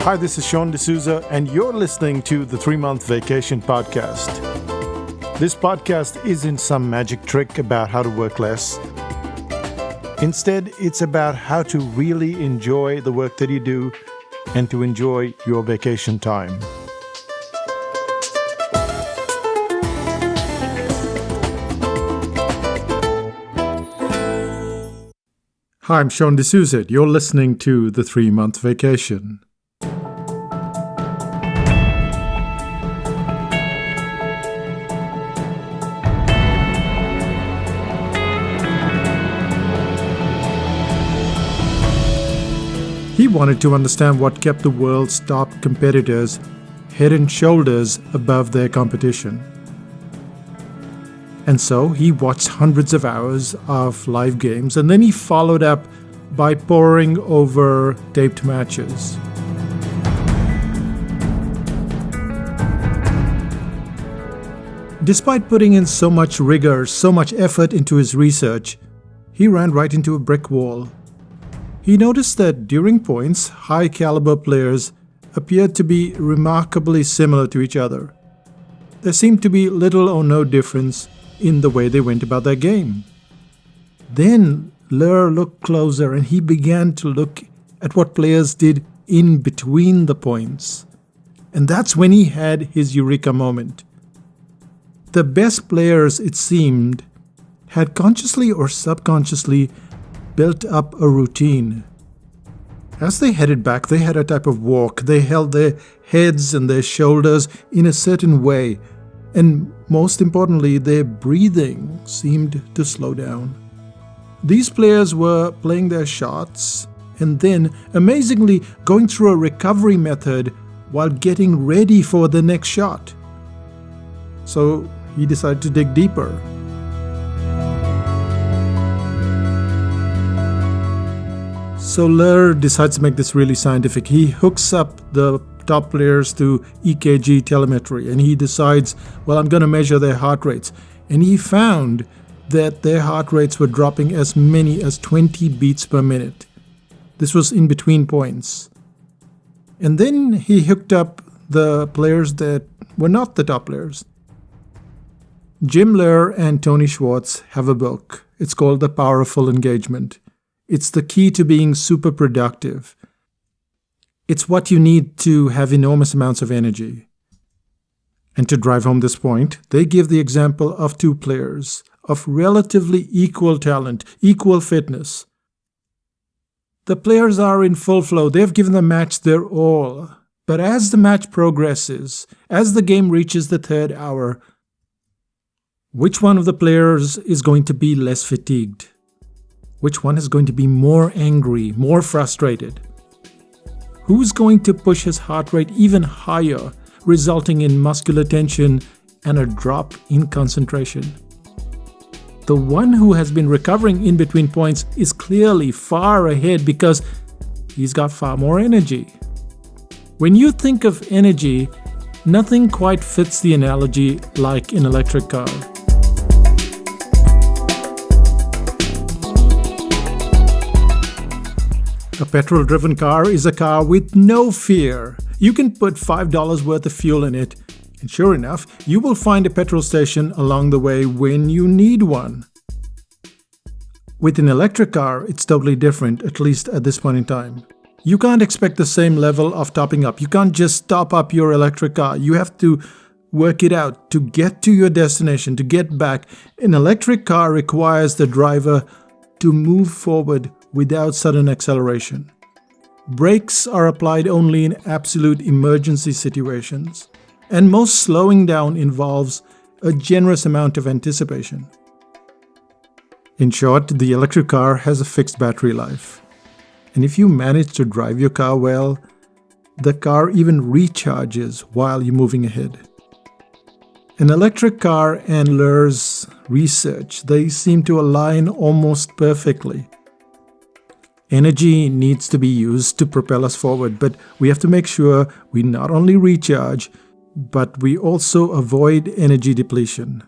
Hi, this is Sean D'Souza, and you're listening to the 3-Month Vacation Podcast. This podcast isn't some magic trick about how to work less. Instead, it's about how to really enjoy the work that you do and to enjoy your vacation time. Hi, I'm Sean D'Souza. You're listening to the 3-Month Vacation. He wanted to understand what kept the world's top competitors head and shoulders above their competition. And so he watched hundreds of hours of live games, and then he followed up by poring over taped matches. Despite putting in so much rigor, so much effort into his research, he ran right into a brick wall. He noticed that during points, high-caliber players appeared to be remarkably similar to each other. There seemed to be little or no difference in the way they went about their game. Then Lur looked closer and he began to look at what players did in between the points. And that's when he had his eureka moment. The best players, it seemed, had consciously or subconsciously built up a routine. As they headed back, they had a type of walk. They held their heads and their shoulders in a certain way, and most importantly, their breathing seemed to slow down. These players were playing their shots and then, amazingly, going through a recovery method while getting ready for the next shot. So he decided to dig deeper. So Lur decides to make this really scientific. He hooks up the top players to EKG telemetry and he decides, well, I'm going to measure their heart rates. And he found that their heart rates were dropping as many as 20 beats per minute. This was in between points. And then he hooked up the players that were not the top players. Jim Lur and Tony Schwartz have a book. It's called The Powerful Engagement. It's the key to being super productive. It's what you need to have enormous amounts of energy. And to drive home this point, they give the example of two players of relatively equal talent, equal fitness. The players are in full flow. They've given the match their all. But as the match progresses, as the game reaches the third hour, which one of the players is going to be less fatigued? Which one is going to be more angry, more frustrated? Who's going to push his heart rate even higher, resulting in muscular tension and a drop in concentration? The one who has been recovering in between points is clearly far ahead because he's got far more energy. When you think of energy, nothing quite fits the analogy like an electric car. A petrol-driven car is a car with no fear. You can put $5 worth of fuel in it, and sure enough, you will find a petrol station along the way when you need one. With an electric car, it's totally different, at least at this point in time. You can't expect the same level of topping up. You can't just top up your electric car. You have to work it out to get to your destination, to get back. An electric car requires the driver to move forward without sudden acceleration. Brakes are applied only in absolute emergency situations, and most slowing down involves a generous amount of anticipation. In short, the electric car has a fixed battery life. And if you manage to drive your car well, the car even recharges while you're moving ahead. An electric car and Lur's research, they seem to align almost perfectly. Energy needs to be used to propel us forward, but we have to make sure we not only recharge, but we also avoid energy depletion.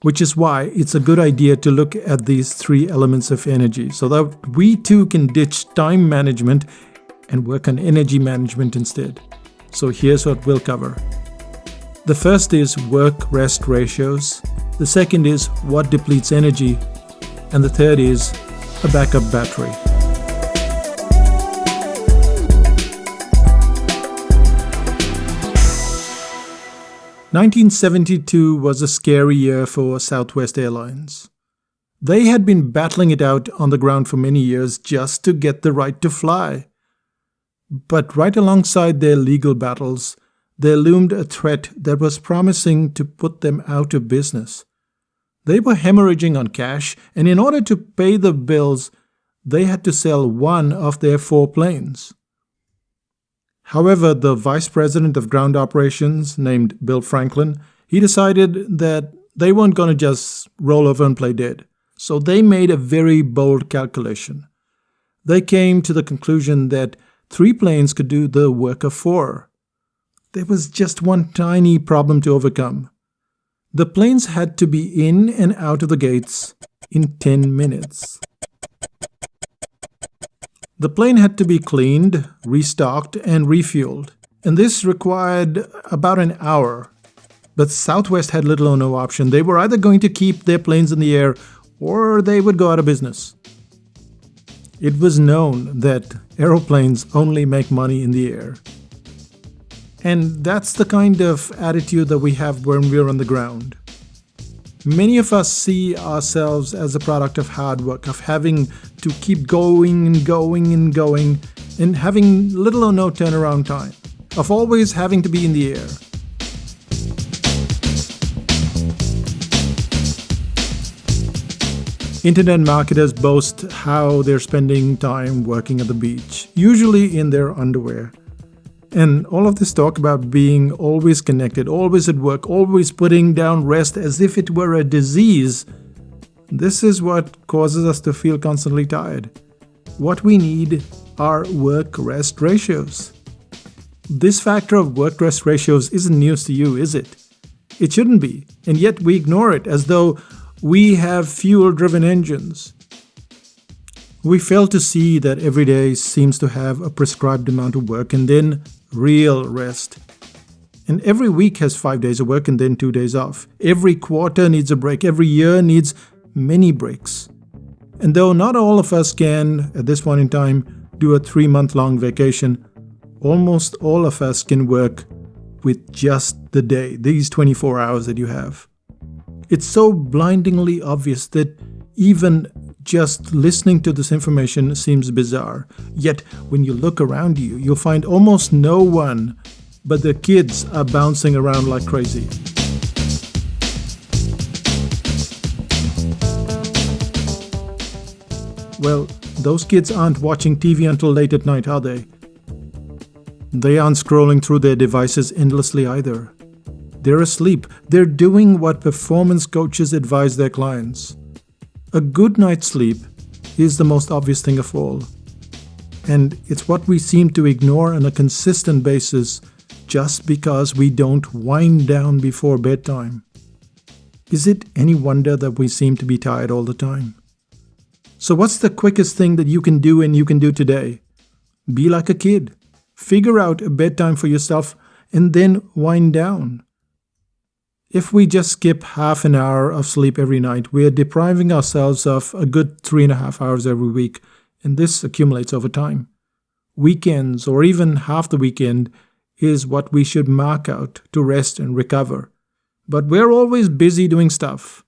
Which is why it's a good idea to look at these three elements of energy so that we too can ditch time management and work on energy management instead. So here's what we'll cover. The first is work-rest ratios. The second is what depletes energy. And the third is a backup battery. "1972 was a scary year for Southwest Airlines. They had been battling it out on the ground for many years just to get the right to fly. But right alongside their legal battles, there loomed a threat that was promising to put them out of business. They were hemorrhaging on cash, and in order to pay the bills, they had to sell one of their 4 planes. However, the vice president of ground operations, named Bill Franklin, he decided that they weren't going to just roll over and play dead. So they made a very bold calculation. They came to the conclusion that 3 planes could do the work of 4. There was just one tiny problem to overcome. The planes had to be in and out of the gates in 10 minutes. The plane had to be cleaned, restocked, and refueled, and this required about an hour. But Southwest had little or no option. They were either going to keep their planes in the air or they would go out of business. It was known that aeroplanes only make money in the air. And that's the kind of attitude that we have when we're on the ground. Many of us see ourselves as a product of hard work, of having to keep going and going and going, and having little or no turnaround time, of always having to be in the air. Internet marketers boast how they're spending time working at the beach, usually in their underwear. And all of this talk about being always connected, always at work, always putting down rest as if it were a disease, this is what causes us to feel constantly tired. What we need are work-rest ratios. This factor of work-rest ratios isn't news to you, is it? It shouldn't be, and yet we ignore it as though we have fuel-driven engines. We fail to see that every day seems to have a prescribed amount of work and then real rest. And every week has 5 days of work and then 2 days off. Every quarter needs a break. Every year needs many breaks. And though not all of us can, at this point in time, do a 3-month-long vacation, almost all of us can work with just the day, these 24 hours that you have. It's so blindingly obvious that even just listening to this information seems bizarre. Yet, when you look around you, you'll find almost no one but the kids are bouncing around like crazy. Well, those kids aren't watching TV until late at night, are they? They aren't scrolling through their devices endlessly either. They're asleep. They're doing what performance coaches advise their clients. A good night's sleep is the most obvious thing of all. And it's what we seem to ignore on a consistent basis just because we don't wind down before bedtime. Is it any wonder that we seem to be tired all the time? So what's the quickest thing that you can do and you can do today? Be like a kid. Figure out a bedtime for yourself and then wind down. If we just skip half an hour of sleep every night, we're depriving ourselves of a good 3.5 hours every week, and this accumulates over time. Weekends, or even half the weekend, is what we should mark out to rest and recover. But we're always busy doing stuff.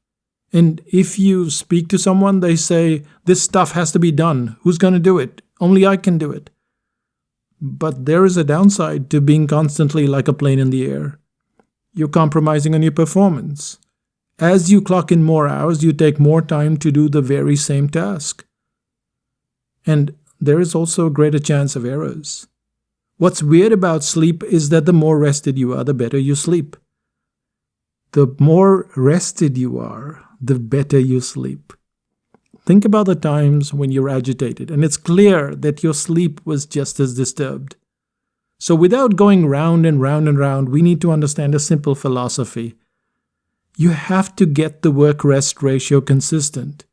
And if you speak to someone, they say, "This stuff has to be done. Who's going to do it? Only I can do it." But there is a downside to being constantly like a plane in the air. You're compromising on your performance. As you clock in more hours, you take more time to do the very same task. And there is also a greater chance of errors. What's weird about sleep is that the more rested you are, the better you sleep. The more rested you are, the better you sleep. Think about the times when you're agitated, and it's clear that your sleep was just as disturbed. So without going round and round and round, we need to understand a simple philosophy. You have to get the work-rest ratio consistent.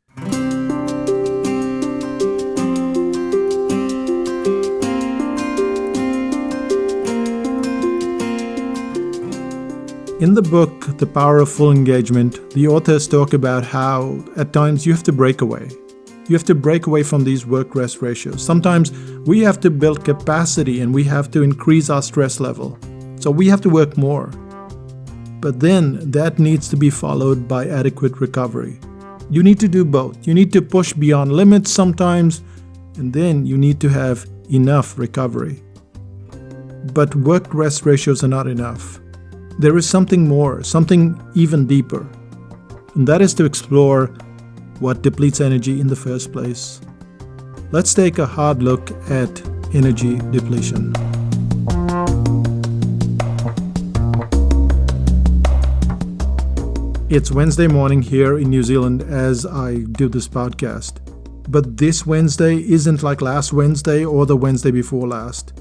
In the book, The Power of Full Engagement, the authors talk about how at times you have to break away. You have to break away from these work-rest ratios. Sometimes we have to build capacity and we have to increase our stress level. So we have to work more. But then that needs to be followed by adequate recovery. You need to do both. You need to push beyond limits sometimes, and then you need to have enough recovery. But work-rest ratios are not enough. There is something more, something even deeper. And that is to explore what depletes energy in the first place. Let's take a hard look at energy depletion. It's Wednesday morning here in New Zealand as I do this podcast. But this Wednesday isn't like last Wednesday or the Wednesday before last.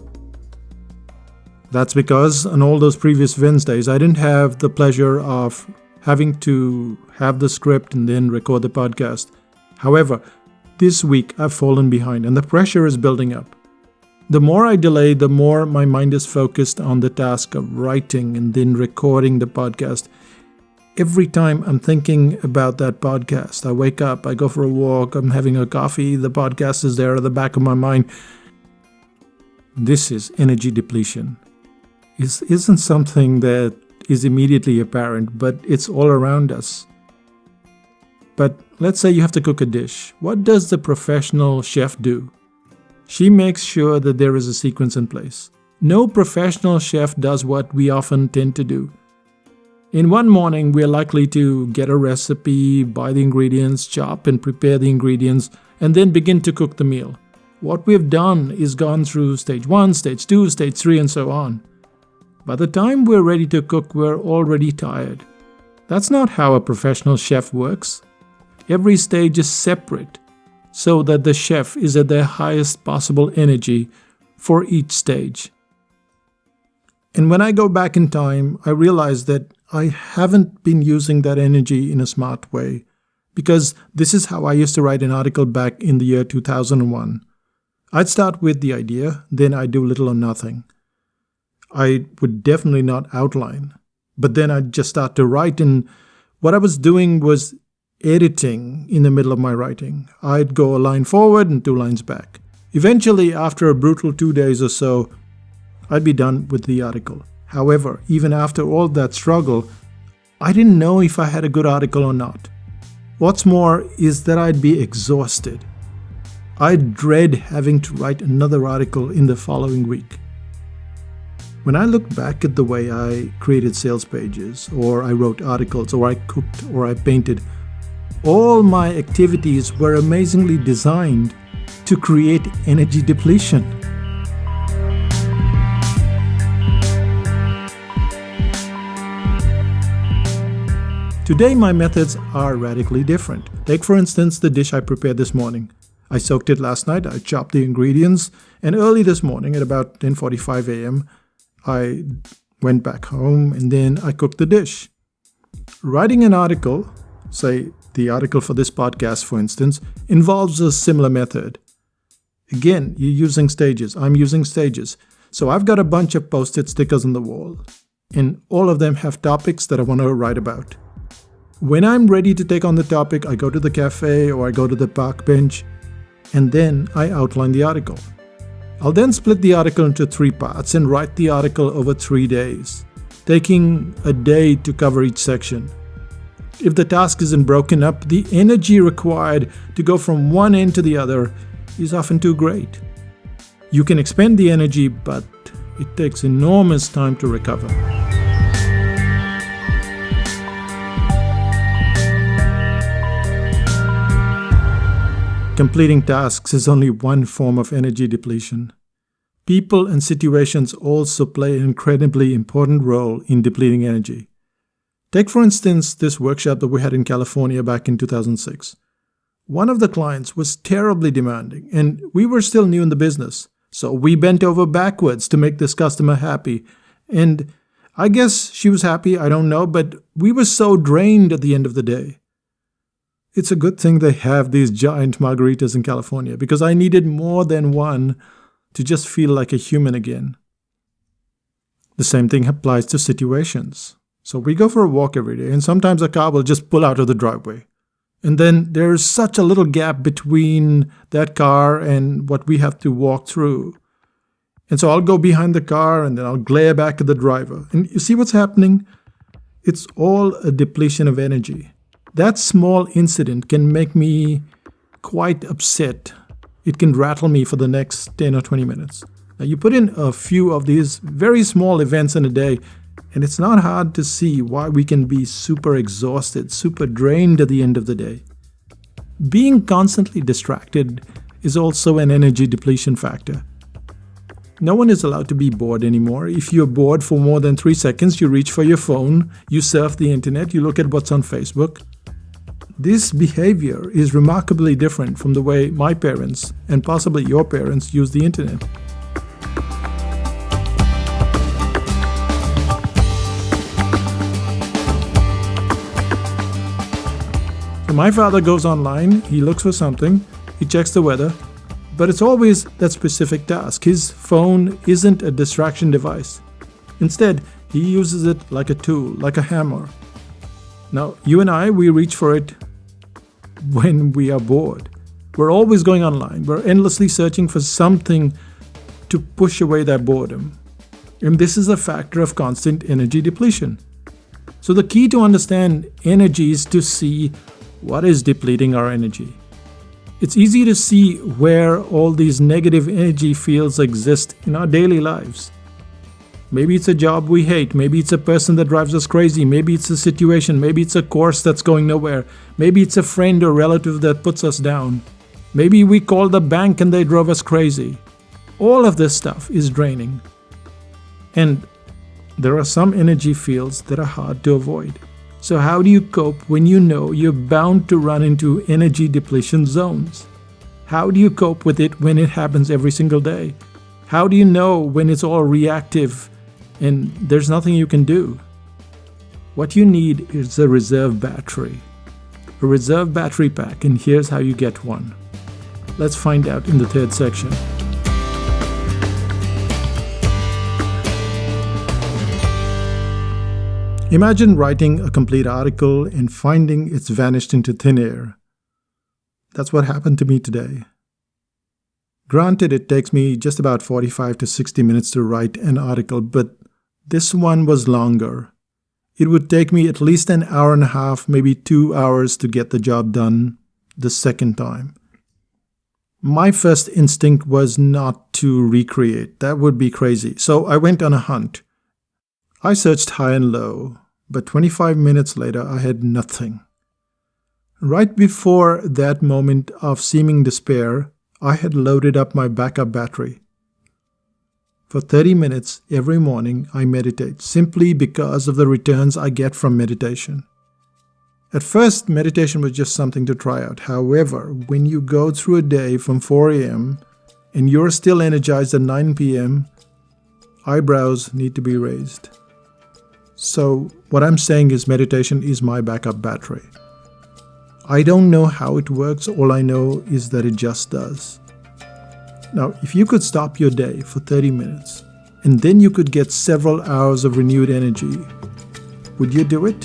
That's because on all those previous Wednesdays, I didn't have the pleasure of having to have the script and then record the podcast. However, this week I've fallen behind and the pressure is building up. The more I delay, the more my mind is focused on the task of writing and then recording the podcast. Every time I'm thinking about that podcast, I wake up, I go for a walk, I'm having a coffee, the podcast is there at the back of my mind. This is energy depletion. It isn't something that is immediately apparent, but it's all around us. But let's say you have to cook a dish. What does the professional chef do? She makes sure that there is a sequence in place. No professional chef does what we often tend to do. In one morning, we are likely to get a recipe, buy the ingredients, chop and prepare the ingredients, and then begin to cook the meal. What we've done is gone through stage 1, stage 2, stage 3, and so on. By the time we're ready to cook, we're already tired. That's not how a professional chef works. Every stage is separate, so that the chef is at their highest possible energy for each stage. And when I go back in time, I realize that I haven't been using that energy in a smart way, because this is how I used to write an article back in the year 2001. I'd start with the idea, then I'd do little or nothing. I would definitely not outline, but then I'd just start to write, and what I was doing was editing in the middle of my writing. I'd go a line forward and 2 lines back. Eventually, after a brutal 2 days or so, I'd be done with the article. However, even after all that struggle, I didn't know if I had a good article or not. What's more is that I'd be exhausted. I'd dread having to write another article in the following week. When I look back at the way I created sales pages, or I wrote articles, or I cooked, or I painted, all my activities were amazingly designed to create energy depletion. Today, my methods are radically different. Take, for instance, the dish I prepared this morning. I soaked it last night, I chopped the ingredients, and early this morning at about 10:45 a.m., I went back home and then I cooked the dish. Writing an article, say the article for this podcast, for instance, involves a similar method. Again, you're using stages. I'm using stages. So I've got a bunch of post-it stickers on the wall, and all of them have topics that I want to write about. When I'm ready to take on the topic, I go to the cafe or I go to the park bench, and then I outline the article. I'll then split the article into 3 parts and write the article over 3 days, taking a day to cover each section. If the task isn't broken up, the energy required to go from one end to the other is often too great. You can expend the energy, but it takes enormous time to recover. Completing tasks is only one form of energy depletion. People and situations also play an incredibly important role in depleting energy. Take, for instance, this workshop that we had in California back in 2006. One of the clients was terribly demanding, and we were still new in the business, so we bent over backwards to make this customer happy. And I guess she was happy, I don't know, but we were so drained at the end of the day. It's a good thing they have these giant margaritas in California, because I needed more than one to just feel like a human again. The same thing applies to situations. So we go for a walk every day, and sometimes a car will just pull out of the driveway. And then there's such a little gap between that car and what we have to walk through. And so I'll go behind the car and then I'll glare back at the driver. And you see what's happening? It's all a depletion of energy. That small incident can make me quite upset. It can rattle me for the next 10 or 20 minutes. Now you put in a few of these very small events in a day, and it's not hard to see why we can be super exhausted, super drained at the end of the day. Being constantly distracted is also an energy depletion factor. No one is allowed to be bored anymore. If you're bored for more than 3 seconds, you reach for your phone, you surf the internet, you look at what's on Facebook. This behavior is remarkably different from the way my parents, and possibly your parents, use the internet. So my father goes online, he looks for something, he checks the weather, but it's always that specific task. His phone isn't a distraction device. Instead, he uses it like a tool, like a hammer. Now, you and I, we reach for it when we are bored. We're always going online. We're endlessly searching for something to push away that boredom. And this is a factor of constant energy depletion. So the key to understand energy is to see what is depleting our energy. It's easy to see where all these negative energy fields exist in our daily lives. Maybe it's a job we hate, maybe it's a person that drives us crazy, maybe it's a situation, maybe it's a course that's going nowhere, maybe it's a friend or relative that puts us down. Maybe we called the bank and they drove us crazy. All of this stuff is draining. And there are some energy fields that are hard to avoid. So how do you cope when you know you're bound to run into energy depletion zones? How do you cope with it when it happens every single day? How do you know when it's all reactive and there's nothing you can do? What you need is a reserve battery. A reserve battery pack, and here's how you get one. Let's find out in the third section. Imagine writing a complete article and finding it's vanished into thin air. That's what happened to me today. Granted, it takes me just about 45 to 60 minutes to write an article, but this one was longer. It would take me at least an hour and a half, maybe 2 hours to get the job done the second time. My first instinct was not to recreate. That would be crazy. So I went on a hunt. I searched high and low, but 25 minutes later I had nothing. Right before that moment of seeming despair, I had loaded up my backup battery. For 30 minutes every morning I meditate, simply because of the returns I get from meditation. At first, meditation was just something to try out. However, when you go through a day from 4 a.m. and you're still energized at 9 p.m., eyebrows need to be raised. So what I'm saying is meditation is my backup battery. I don't know how it works, all I know is that it just does. Now, if you could stop your day for 30 minutes, and then you could get several hours of renewed energy, would you do it?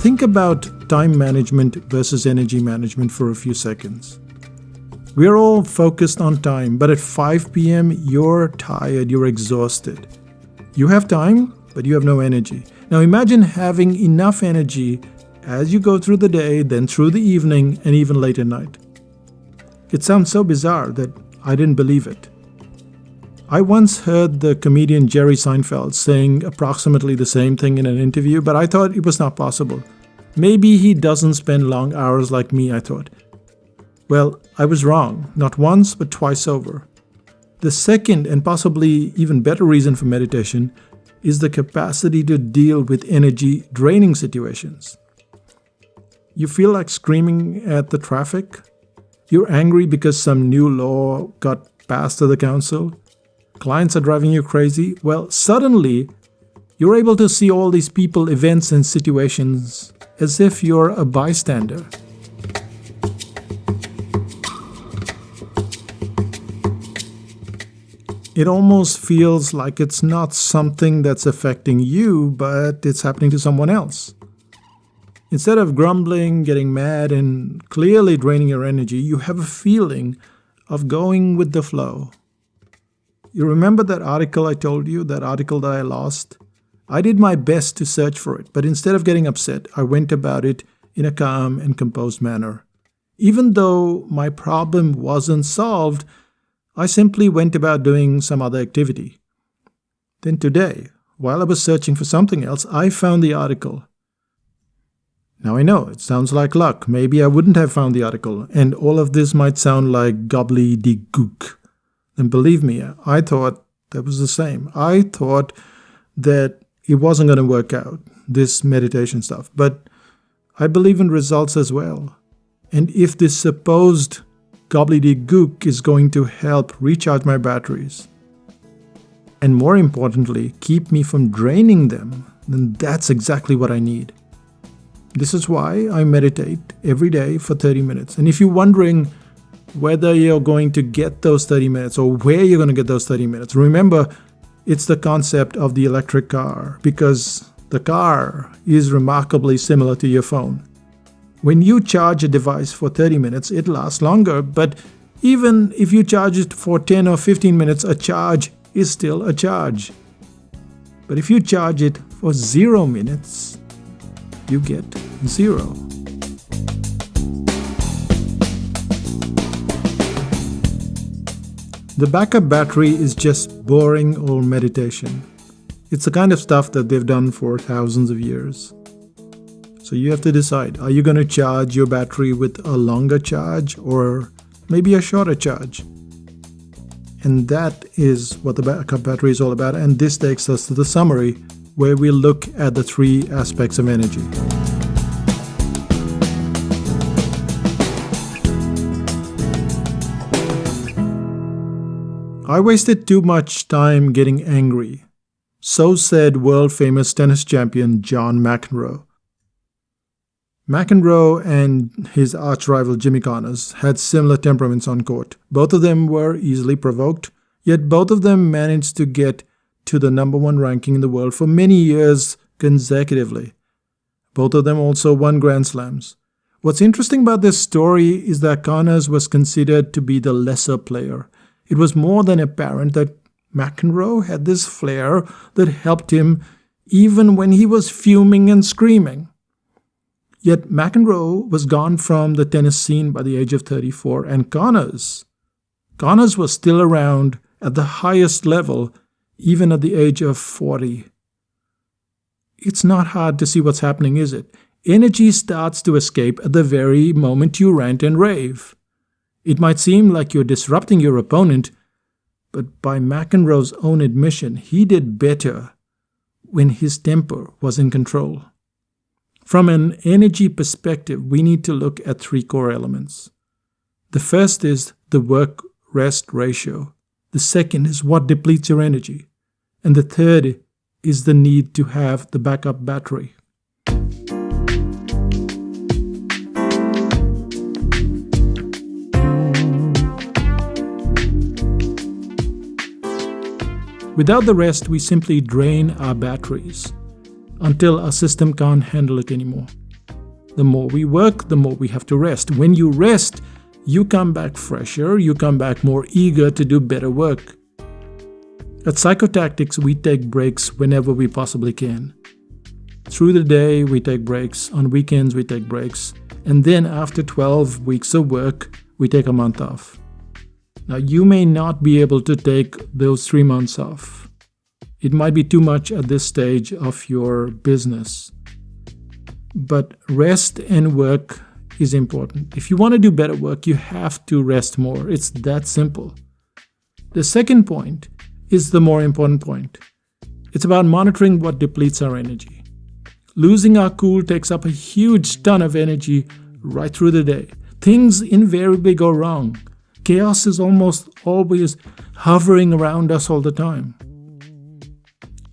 Think about time management versus energy management for a few seconds. We're all focused on time, but at 5 p.m. you're tired, you're exhausted. You have time, but you have no energy. Now imagine having enough energy as you go through the day, then through the evening, and even late at night. It sounds so bizarre that I didn't believe it. I once heard the comedian Jerry Seinfeld saying approximately the same thing in an interview, but I thought it was not possible. Maybe he doesn't spend long hours like me, I thought. Well, I was wrong, not once, but twice over. The second and possibly even better reason for meditation is the capacity to deal with energy draining situations. You feel like screaming at the traffic? You're angry because some new law got passed to the council? Clients are driving you crazy? Well, suddenly, you're able to see all these people, events, and situations as if you're a bystander. It almost feels like it's not something that's affecting you, but it's happening to someone else. Instead of grumbling, getting mad, and clearly draining your energy, you have a feeling of going with the flow. You remember that article I told you, that article that I lost? I did my best to search for it, but instead of getting upset, I went about it in a calm and composed manner. Even though my problem wasn't solved, I simply went about doing some other activity. Then today, while I was searching for something else, I found the article. Now I know, it sounds like luck. Maybe I wouldn't have found the article, and all of this might sound like gobbledygook. And believe me, I thought that was the same. I thought that it wasn't going to work out, this meditation stuff. But I believe in results as well. And if this supposed gobbledygook is going to help recharge my batteries, and more importantly, keep me from draining them, then that's exactly what I need. This is why I meditate every day for 30 minutes. And if you're wondering whether you're going to get those 30 minutes or where you're going to get those 30 minutes, remember, it's the concept of the electric car, because the car is remarkably similar to your phone. When you charge a device for 30 minutes, it lasts longer, but even if you charge it for 10 or 15 minutes, a charge is still a charge. But if you charge it for 0 minutes, you get 0. The backup battery is just boring old meditation. It's the kind of stuff that they've done for thousands of years. So you have to decide, are you going to charge your battery with a longer charge or maybe a shorter charge? And that is what the backup battery is all about. And this takes us to the summary, where we look at the 3 aspects of energy. I wasted too much time getting angry. So said world-famous tennis champion John McEnroe. McEnroe and his arch-rival Jimmy Connors had similar temperaments on court. Both of them were easily provoked, yet both of them managed to get to the #1 ranking in the world for many years consecutively. Both of them also won Grand Slams. What's interesting about this story is that Connors was considered to be the lesser player. It was more than apparent that McEnroe had this flair that helped him even when he was fuming and screaming. Yet McEnroe was gone from the tennis scene by the age of 34, and Connors was still around at the highest level even at the age of 40. It's not hard to see what's happening, is it? Energy starts to escape at the very moment you rant and rave. It might seem like you're disrupting your opponent, but by McEnroe's own admission, he did better when his temper was in control. From an energy perspective, we need to look at 3 core elements. The first is the work-rest ratio. The second is what depletes your energy. And the third is the need to have the backup battery. Without the rest, we simply drain our batteries until our system can't handle it anymore. The more we work, the more we have to rest. When you rest, you come back fresher, you come back more eager to do better work. At Psychotactics, we take breaks whenever we possibly can. Through the day, we take breaks. On weekends, we take breaks. And then after 12 weeks of work, we take a month off. Now, you may not be able to take those 3 months off. It might be too much at this stage of your business. But rest and work is important. If you want to do better work, you have to rest more. It's that simple. The second point is the more important point. It's about monitoring what depletes our energy. Losing our cool takes up a huge ton of energy right through the day. Things invariably go wrong. Chaos is almost always hovering around us all the time.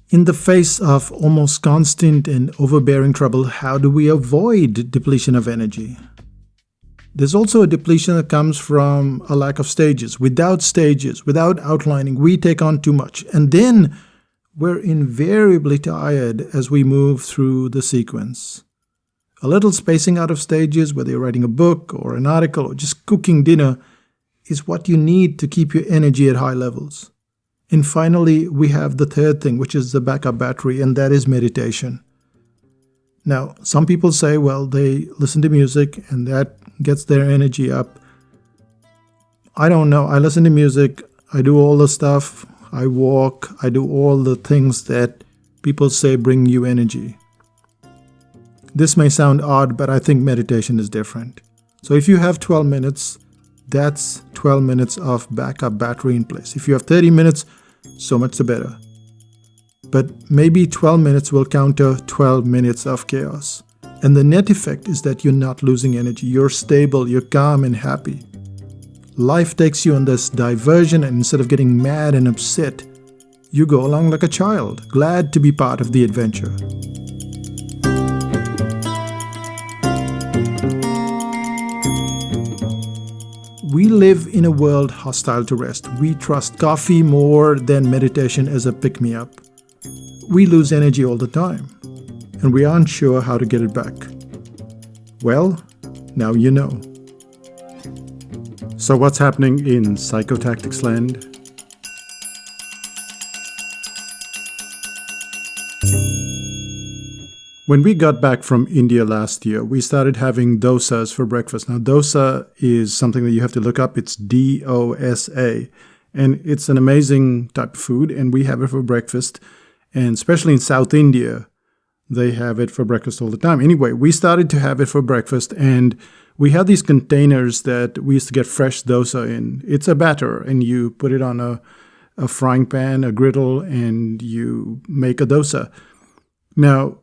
In the face of almost constant and overbearing trouble, how do we avoid depletion of energy? There's also a depletion that comes from a lack of stages. Without outlining, we take on too much. And then we're invariably tired as we move through the sequence. A little spacing out of stages, whether you're writing a book or an article or just cooking dinner, is what you need to keep your energy at high levels. And finally, we have the third thing, which is the backup battery, and that is meditation. Now, some people say, well, they listen to music and that gets their energy up. I don't know. I listen to music. I do all the stuff. I walk. I do all the things that people say bring you energy. This may sound odd, but I think meditation is different. So if you have 12 minutes, that's 12 minutes of backup battery in place. If you have 30 minutes, so much the better. But maybe 12 minutes will counter 12 minutes of chaos. And the net effect is that you're not losing energy. You're stable, you're calm and happy. Life takes you on this diversion, and instead of getting mad and upset, you go along like a child, glad to be part of the adventure. We live in a world hostile to rest. We trust coffee more than meditation as a pick-me-up. We lose energy all the time, and we aren't sure how to get it back. Well, now you know. So what's happening in Psychotactics land? When we got back from India last year, we started having dosas for breakfast. Now, dosa is something that you have to look up. It's DOSA. And it's an amazing type of food, and we have it for breakfast. And especially in South India, they have it for breakfast all the time. Anyway, we started to have it for breakfast, and we had these containers that we used to get fresh dosa in. It's a batter, and you put it on a frying pan, a griddle, and you make a dosa. Now,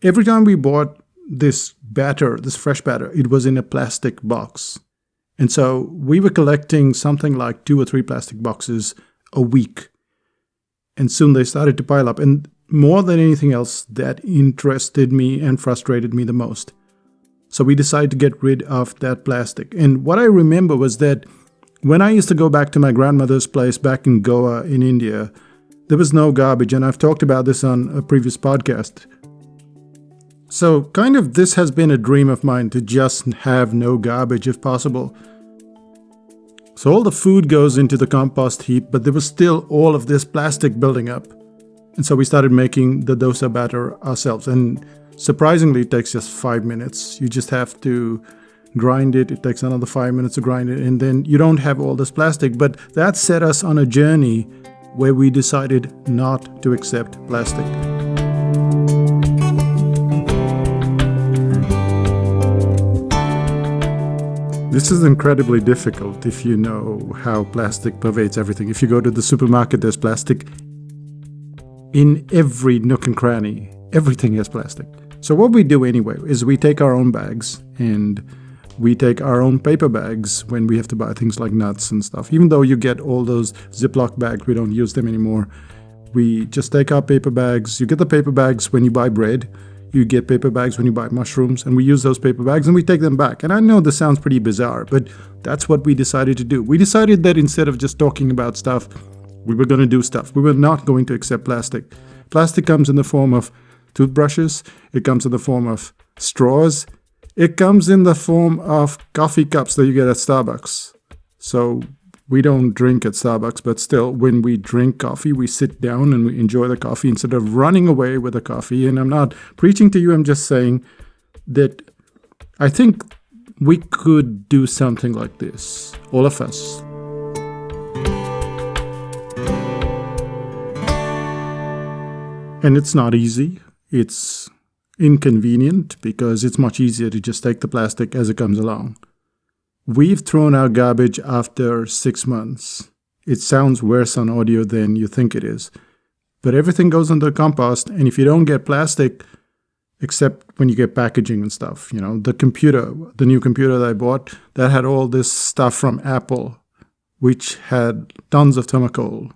every time we bought this batter, this fresh batter, it was in a plastic box. And so we were collecting something like 2 or 3 plastic boxes a week. And soon they started to pile up. And more than anything else, that interested me and frustrated me the most. So we decided to get rid of that plastic. And what I remember was that when I used to go back to my grandmother's place back in Goa in India, there was no garbage. And I've talked about this on a previous podcast. So kind of this has been a dream of mine, to just have no garbage if possible. So all the food goes into the compost heap, but there was still all of this plastic building up. And so we started making the dosa batter ourselves. And surprisingly, it takes just 5 minutes. You just have to grind it. It takes another 5 minutes to grind it. And then you don't have all this plastic. But that set us on a journey where we decided not to accept plastic. This is incredibly difficult if you know how plastic pervades everything. If you go to the supermarket, there's plastic in every nook and cranny. Everything has plastic. So what we do anyway is we take our own bags, and we take our own paper bags when we have to buy things like nuts and stuff. Even though you get all those Ziploc bags, we don't use them anymore. We just take our paper bags. You get the paper bags when you buy bread. You get paper bags when you buy mushrooms, and we use those paper bags and we take them back. And I know this sounds pretty bizarre, but that's what we decided to do. We decided that instead of just talking about stuff, we were going to do stuff. We were not going to accept plastic. Plastic comes in the form of toothbrushes. It comes in the form of straws. It comes in the form of coffee cups that you get at Starbucks. So we don't drink at Starbucks, but still, when we drink coffee, we sit down and we enjoy the coffee instead of running away with the coffee. And I'm not preaching to you, I'm just saying that I think we could do something like this, all of us. And it's not easy. It's inconvenient because it's much easier to just take the plastic as it comes along. We've thrown out garbage after 6 months. It sounds worse on audio than you think it is. But everything goes into the compost, and if you don't get plastic, except when you get packaging and stuff, the new computer that I bought, that had all this stuff from Apple, which had tons of thermocol.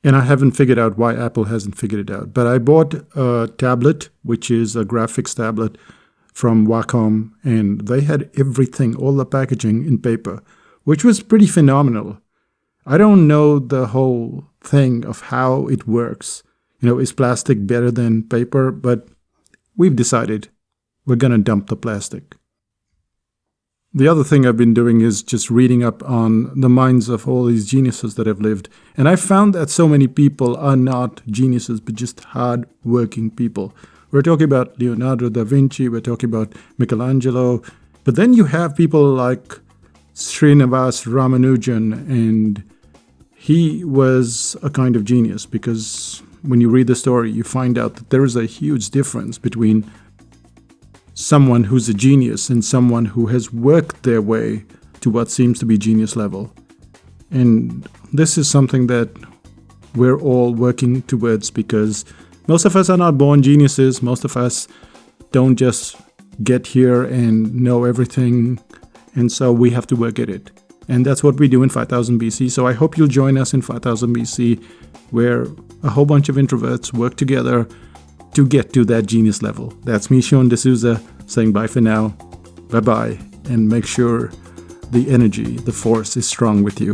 And I haven't figured out why Apple hasn't figured it out. But I bought a tablet, which is a graphics tablet, from Wacom, and they had everything, all the packaging in paper, which was pretty phenomenal. I don't know the whole thing of how it works. Is plastic better than paper? But we've decided we're going to dump the plastic. The other thing I've been doing is just reading up on the minds of all these geniuses that have lived. And I found that so many people are not geniuses, but just hard-working people. We're talking about Leonardo da Vinci, we're talking about Michelangelo, but then you have people like Srinivas Ramanujan, and he was a kind of genius because when you read the story, you find out that there is a huge difference between someone who's a genius and someone who has worked their way to what seems to be genius level. And this is something that we're all working towards because most of us are not born geniuses. Most of us don't just get here and know everything. And so we have to work at it. And that's what we do in 5000 BC. So I hope you'll join us in 5000 BC, where a whole bunch of introverts work together to get to that genius level. That's me, Sean D'Souza, saying bye for now. Bye-bye. And make sure the energy, the force is strong with you.